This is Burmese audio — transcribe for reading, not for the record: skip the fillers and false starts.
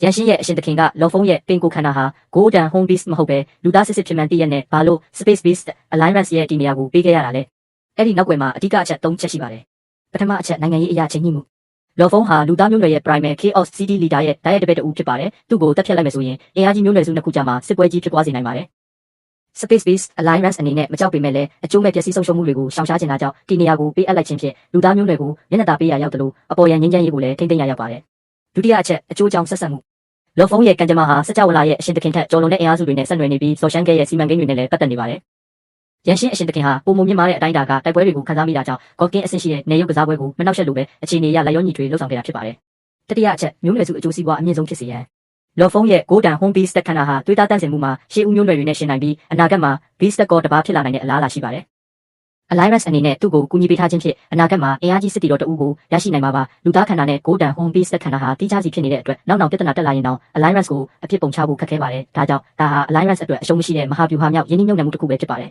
ရန်ရှင်းရဲ့အရှင်သခင်ကလော်ဖုံးရဲ့ပင်ကိုခန္ဓာဟာ Golden Home Beast မဟုတ်ပဲလူသားစစ်စစ်ဖြစ်မှန်တည့်ရက်နဲ့ဘာလို့ Space Beast Alliance ရဲ့ဒီနေရာကိုပေးခဲ့ရတာလဲအဲ့ဒီနောက်ွယ်မှာအဓိကအချက်၃ချက်ရှိပါတယ်ပထမအချက်နိုင်ငံရေးအရာချိန်ညှိမှုလော်ဖုံးဟာလူသားမျိုးနွယ်ရဲ့ Primal Chaos CD Leader ရဲ့တိုက်ရိုက်တပည့်တူဖြစ်ပါတယ်သူ့ကိုတက်ဖြတ်လိုက်မယ်ဆိုရင်အင်အားကြီးမျိုးနွယ်စုနှစ်ခုကြားမှာစစ်ပွဲကြီးဖြစ်သွားစေနိုင်ပါတယ်Space Beast Alliance အနေနဲ့မကြောက်ပေမဲ့လည်းအကျိုးမဲ့ပျက်စီးဆုံးရှုံးမှုတွေကိုရှောင်ရှားခြင်းတာကြောင့်ဒီနေရာကိုပေးအပ်လိုက်ခြင်းဖြင့်လူသားမျိုးနွယ်ကိုမျက်နှာသာပေးရရောက်တယ်လို့အပေါ်ရန်ငင်းချမ်းရေးကိုလည်းထိမ့်သိမ်းရရောက်ပါတယ်ဒုတိယအချက်အကျိုးကြောင့်ဆက်ဆက်မှုလော်ဖုံးရဲ့ကံကြမ္မာဟာစကြဝဠာရဲ့အရှင်သခင်ထက်ကျော်လွန်တဲ့အင်အားစုတွေနဲ့ဆက်နွယ်နေပြီးဇော်ရှန်ကဲရဲ့စီမံကိန်းတွေနဲ့လည်းပတ်သက်နေပါတယ်ရန်ရှင်းအရှင်သခင်ဟာပုံမမြင့်မားတဲ့အတိုင်းအတာကတိုက်ပွဲတွေကိုခန်းစားမိတာကြောင့်ဂေါ့ကင်းအဆင့်ရှိတဲ့နေရုပ်ကစားပွဲကိုမနှောက်ယှက်လို့ပဲအခြေအနေအရလက်ရောညီထွေလှုပ်ဆောင်ခဲ့တာဖြစ်ပါတယ်တတိယအချက်မျိုးနွယ်စုအကျိုးစီးပွားအမြင့်ဆုံးဖြစ်စေရန်လော်ဖုံးရဲ့ Golden Home Beast ခန္ဓာဟာသွေးသားတန့်စင်မှုမှာရှေးဦးမျိုးနွယ်တွေနဲ့ရှင်နိုင်ပြီးအနာဂတ်မှာ Beast ကောတပါးဖြစ်လာနိုင်တဲ့အလားအလာရှိပါတယ်Alliance အနေနဲ့သူ့ကိုကူညီပေးထားခြင်းဖြင့်အနာဂတ်မှာအင်အားကြီးစစ်တီတော်တအူးကိုရရှိနိုင်မှာပါလူသားခန္ဓာနဲ့ Golden Home Beast ခန္ဓာဟာတိကျစီဖြစ်နေတဲ့အတွက်နောက်ပြဿနာတက်လာရင်တော့ Alliance ကိုအဖြစ်ပုံချဖို့ခက်ခဲပါတယ်ဒါကြောင့်ဒါဟာ Alliance အတွက်အရှုံးမရှိတဲ့မဟာဗျူဟာမြောက်ယင်းနှိမ့်ညွန့်မှုတစ်ခုပဲဖြစ်ပါတယ်